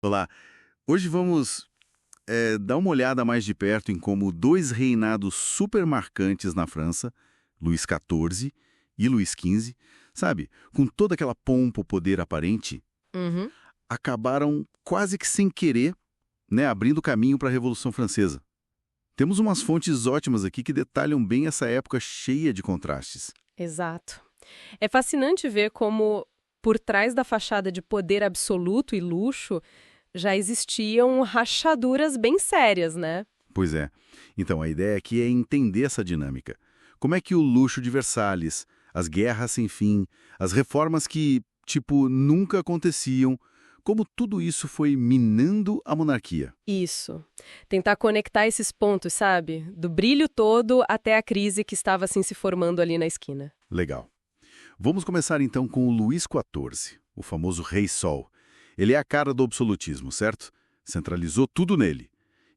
Olá, hoje vamos dar uma olhada mais de perto em como dois reinados super marcantes na França, Luís XIV e Luís XV, sabe, com toda aquela pompa ou poder aparente, Uhum. acabaram quase que sem querer, né, abrindo caminho para a Revolução Francesa. Temos umas fontes ótimas aqui que detalham bem essa época cheia de contrastes. Exato. É fascinante ver como, por trás da fachada de poder absoluto e luxo, já existiam rachaduras bem sérias, né? Pois é. Então, a ideia aqui é entender essa dinâmica. Como é que o luxo de Versalhes, as guerras sem fim, as reformas que, tipo, nunca aconteciam, como tudo isso foi minando a monarquia. Isso. Tentar conectar esses pontos, sabe? Do brilho todo até a crise que estava assim se formando ali na esquina. Legal. Vamos começar então com o Luís XIV, o famoso Rei Sol. Ele é a cara do absolutismo, certo? Centralizou tudo nele.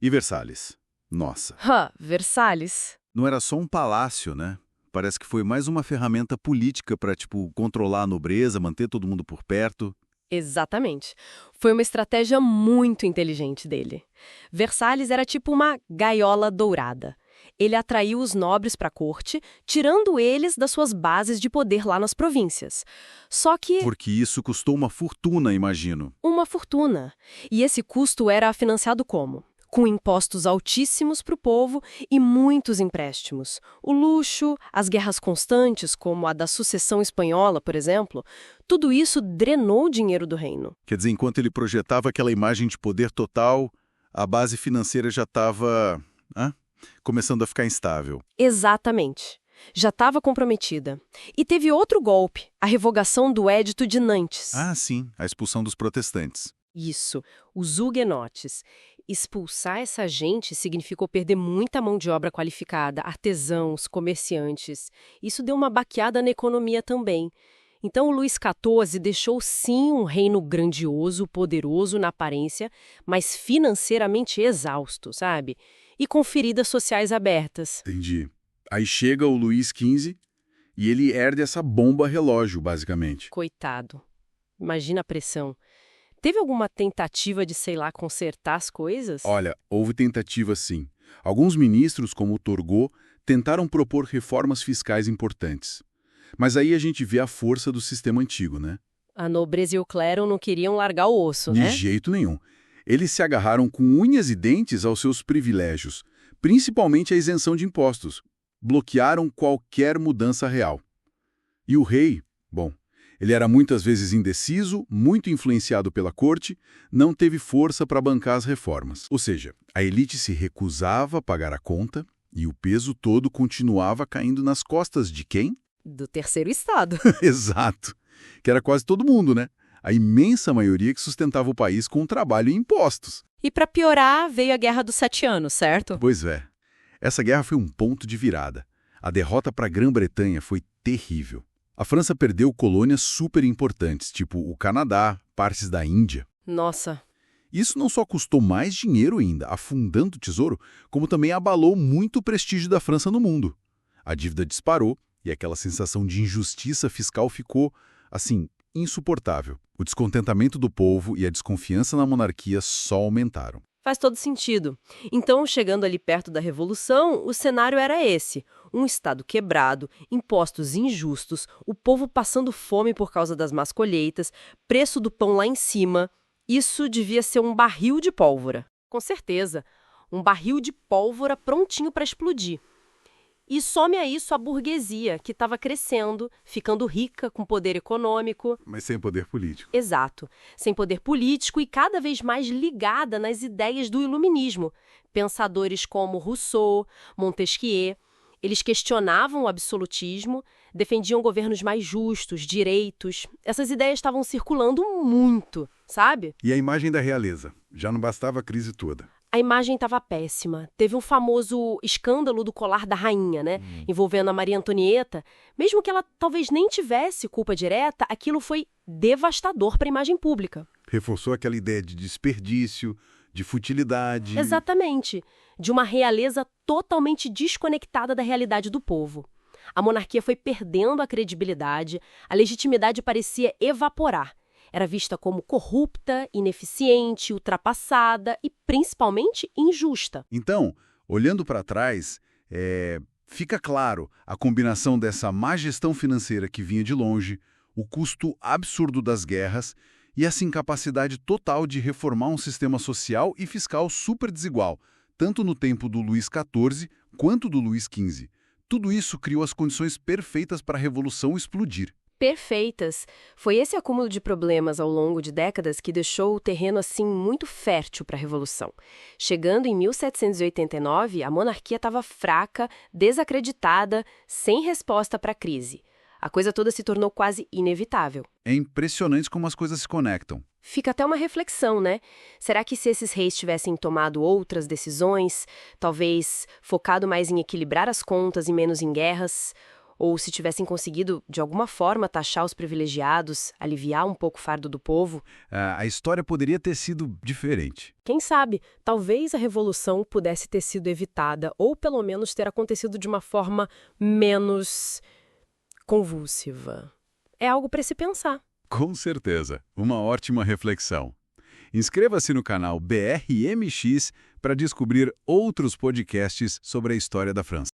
E Versalhes? Nossa, Versalhes. não era só um palácio, né? Parece que foi mais uma ferramenta política para, tipo, controlar a nobreza, manter todo mundo por perto. Exatamente. Foi uma estratégia muito inteligente dele. Versalhes era tipo uma gaiola dourada. Ele atraiu os nobres para a corte, tirando eles das suas bases de poder lá nas províncias. Só que Porque isso custou uma fortuna, imagino. uma fortuna. E esse custo era financiado como? Com impostos altíssimos para o povo e muitos empréstimos. O luxo, as guerras constantes, como a da sucessão espanhola, por exemplo, tudo isso drenou o dinheiro do reino. Quer dizer, enquanto ele projetava aquela imagem de poder total, a base financeira já estava começando a ficar instável. Exatamente. Já estava comprometida. E teve outro golpe, a revogação do Édito de Nantes. Ah, sim, a expulsão dos protestantes. Isso, os huguenotes. Expulsar essa gente significou perder muita mão de obra qualificada, artesãos, comerciantes. Isso deu uma baqueada na economia também. Então, o Luís XIV deixou sim um reino grandioso, poderoso na aparência, mas financeiramente exausto, sabe? E com feridas sociais abertas. Entendi. Aí chega o Luís XV e ele herda essa bomba relógio, basicamente. Coitado. Imagina a pressão. Teve alguma tentativa de, sei lá, consertar as coisas? Olha, houve tentativa sim. Alguns ministros, como o Turgot, tentaram propor reformas fiscais importantes. Mas aí a gente vê a força do sistema antigo, né? A nobreza e o clero não queriam largar o osso, De né? jeito nenhum. Eles se agarraram com unhas e dentes aos seus privilégios, principalmente a isenção de impostos. Bloquearam qualquer mudança real. E o rei, bom, ele era muitas vezes indeciso, muito influenciado pela corte, não teve força para bancar as reformas. Ou seja, a elite se recusava a pagar a conta e o peso todo continuava caindo nas costas de quem? Do terceiro estado. Exato. Que era quase todo mundo, né? A imensa maioria que sustentava o país com trabalho e impostos. E para piorar, veio a Guerra dos 7 Anos, certo? Pois é. Essa guerra foi um ponto de virada. A derrota para a Grã-Bretanha foi terrível. A França perdeu colônias super importantes, tipo o Canadá, partes da Índia. Nossa, Isso não só custou mais dinheiro ainda, afundando o tesouro, como também abalou muito o prestígio da França no mundo. A dívida disparou e aquela sensação de injustiça fiscal ficou, assim, insuportável. O descontentamento do povo e a desconfiança na monarquia só aumentaram. faz todo sentido. Então, chegando ali perto da Revolução, o cenário era esse. Um Estado quebrado, impostos injustos, o povo passando fome por causa das más colheitas, preço do pão lá em cima. Isso devia ser um barril de pólvora. Com certeza. Um barril de pólvora prontinho para explodir. E some a isso a burguesia, que estava crescendo, ficando rica, com poder econômico. Mas sem poder político. Exato. Sem poder político e cada vez mais ligada nas ideias do iluminismo. Pensadores como Rousseau, Montesquieu, eles questionavam o absolutismo, defendiam governos mais justos, direitos. Essas ideias estavam circulando muito, sabe? E a imagem da realeza? Já não bastava a crise toda. A imagem estava péssima. Teve um famoso escândalo do colar da rainha, né? Envolvendo a Maria Antonieta. Mesmo que ela talvez nem tivesse culpa direta, aquilo foi devastador para a imagem pública. Reforçou aquela ideia de desperdício, de futilidade. Exatamente. De uma realeza totalmente desconectada da realidade do povo. A monarquia foi perdendo a credibilidade, a legitimidade parecia evaporar. era vista como corrupta, ineficiente, ultrapassada e principalmente injusta. Então, olhando para trás, fica claro a combinação dessa má gestão financeira que vinha de longe, o custo absurdo das guerras e essa incapacidade total de reformar um sistema social e fiscal super desigual, tanto no tempo do Luís XIV quanto do Luís XV. Tudo isso criou as condições perfeitas para a Revolução explodir. Perfeitas. Foi esse acúmulo de problemas ao longo de décadas que deixou o terreno assim muito fértil para a Revolução. Chegando em 1789, a monarquia estava fraca, desacreditada, sem resposta para a crise. A coisa toda se tornou quase inevitável. É impressionante como as coisas se conectam. Fica até uma reflexão, né? Será que se esses reis tivessem tomado outras decisões, talvez focado mais em equilibrar as contas e menos em guerras, ou se tivessem conseguido, de alguma forma, taxar os privilegiados, aliviar um pouco o fardo do povo? A história poderia ter sido diferente. Quem sabe, talvez a revolução pudesse ter sido evitada, ou pelo menos ter acontecido de uma forma menos convulsiva. É algo para se pensar. Com certeza. Uma ótima reflexão. Inscreva-se no canal BRMX para descobrir outros podcasts sobre a história da França.